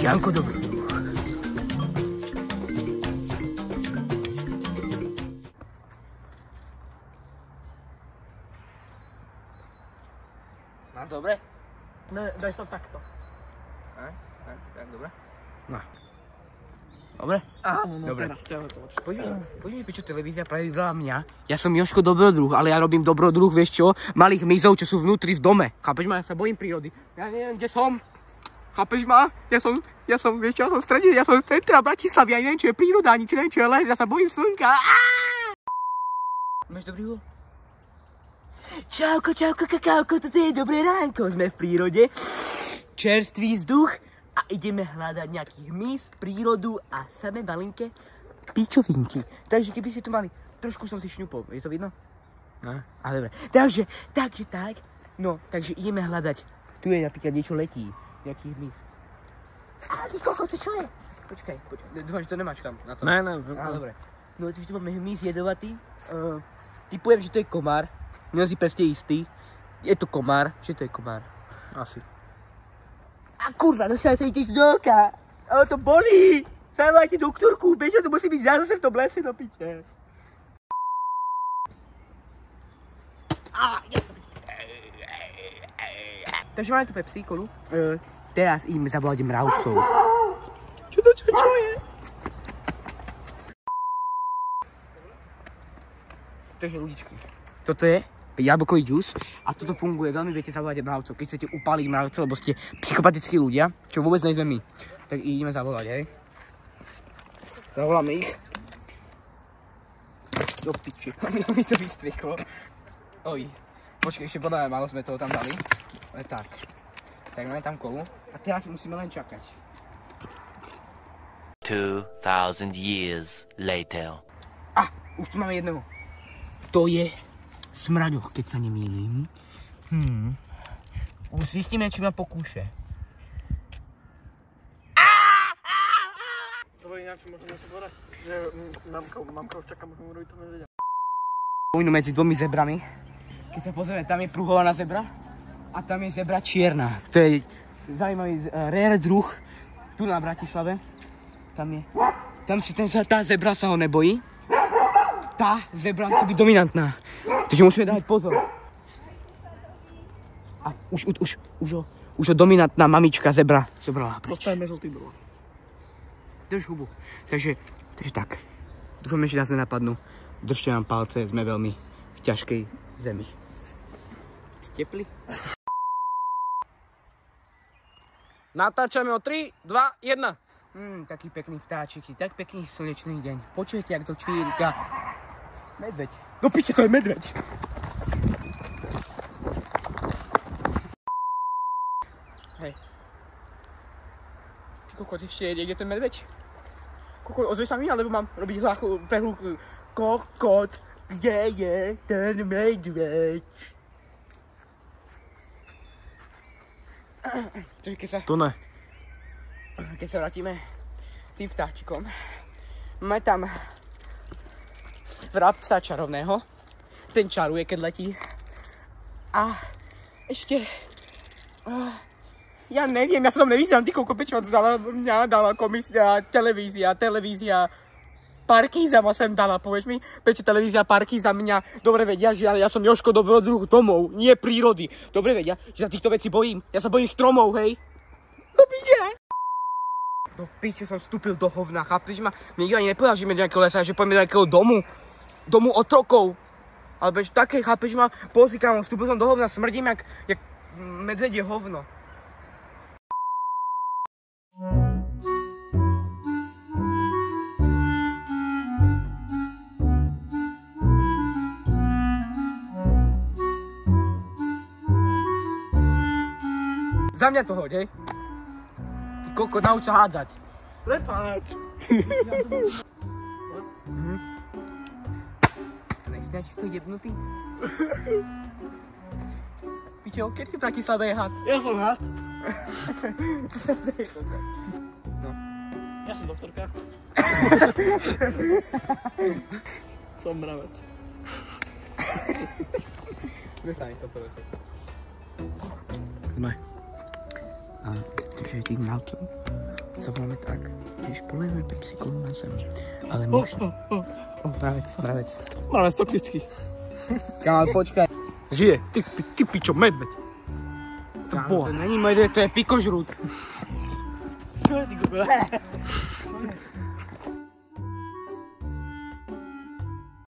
Janko Dobrodruh. No dobre? Ne, daj sa takto. Tak, dobre. No. Dobre? Áno, dobre. Teraz ťa to. Poďme, čo televízia práve vybrala mňa. Ja som Jožko Dobrodruh, ale ja robím dobrodruh, vieš čo? Malých mizov, čo sú vnútri v dome. Chápeš ma? Ja sa bojím prírody. Ja neviem, kde som. Chápeš ma? Ja som, vieš čo? Ja som v strede, ja som v centra Bratislavy. Ja neviem, čo je príroda, ani čo neviem, čo je les. Ja sa bojím slnka. Máš dobrý hol? Čauko, kakauko, toto je dobré ránko. Sme v prírode. Čerstvý vzduch. A ideme hľadať nejakých mys, prírodu a samé malinké pičovinky. Takže keby ste tu mali, trošku som si šňupol, je to vidno? No, ale dobre. Takže tak. No, takže ideme hľadať. Tu je napríklad niečo letí, nejakých mys. A ty koko, to čo je? Počkaj. Dúfam, že to nemáš tam na to. Ne. Ale dobre. No, takže tu máme mys jedovatý. Typujem, že to je komár. Nie si presne istý. Je to komár, že to je komár. Asi. A kurva, dostala sa ideš do oka. Ale to bolí. Zavolajte doktorku, bežo, to musí byť zase v tom lese, do piče. Takže máme tu Pepsi, kolu. Teraz im zavoláte mravcov. Čo je? Takže ľudičky, toto je jablkový džús a toto funguje veľmi, viete zavolať mravcov, keď chcete upáliť mravcov, lebo ste psychopatickí ľudia, čo vôbec nejsme my. Tak ideme zavolať, hej. Zavoláme ich. Do piči, mi to vystrieklo. Oj, počkej, ešte podľa málo sme toho tam dali. Ale tak. Tak máme tam kolu a teraz musíme len čakať. 2000 years later. Už tu máme jedného. To je smraďoch, keď sa nemýlim. Už zistíme, či ma pokúše. To je ináč, možno sa povedať, že mamka už čaká, možno urobiť to nevedia. Vojnu medzi dvomi zebrami. Keď sa pozrieme, tam je pruhovaná zebra a tam je zebra čierna. To je zaujímavý rare druh tu na Bratislave. Tá zebra sa ho nebojí. Tá zebra chce byť dominantná. Takže musíme dávať pozor. A už ho dominantná mamička zebra zobrala preč. Postavíme žltý brúh. Drž hubu. Takže tak. Dúfame, že nás nenapadnú. Držte nám palce, sme veľmi v ťažkej zemi. Teplý? Natáčame o 3, 2, 1. Taký pekný vtáčiky, tak pekný slnečný deň. Počujete, jak to čvírika? Medveď. No piče, to je medveď. Hej. Ty kokot, ešte je niekde ten medveď? Kokot, ozve sa mi, alebo mám robiť prehľúku? Kokot, kde je ten medveď? Tu ne. Keď sa vrátime tým vtáčikom, máme tam vrabca čarovného. Ten čaruje, keď letí. A ešte... ja neviem, ja som nevyzerám, ty koľko pečo dala komisia, televízia. Parkíza ma sem dala, povieš mi, prečo televízia Parkíza mňa dobre vedia, že ja som Jožko Dobrodruh domov, nie prírody. Dobre vedia, že sa týchto vecí bojím. Ja sa bojím stromov, hej. No píde. Do piče som vstúpil do hovna, chápeš ma? Mne nikto ani nepovedal, že ideme do nejakého lesa, že poďme do nejakého domu otrokov. Alebo ešte také, chápeš ma? Pozri, kámo, vstúpil som do hovna, smrdím jak medvedie hovno. Za mňa to hoď, hej? Ty koko, nauč sa hádzať. Prepáč. Nechci načisto jebnutý? Pičo, keď si v Bratislave je had? Ja som had. No. Ja som doktorka. Som mravec. Sme sa mi toto veci. Sme. A takže tým mravcom Zavoláme tak, když polejeme Pepsi Colu na zem. Ale možno... Mravec. Mravec toxický. Kámo, počkaj. Žije, ty pičo, medveď. Kámo, to není medveď, to je pikožrút. Čo je ty kokos?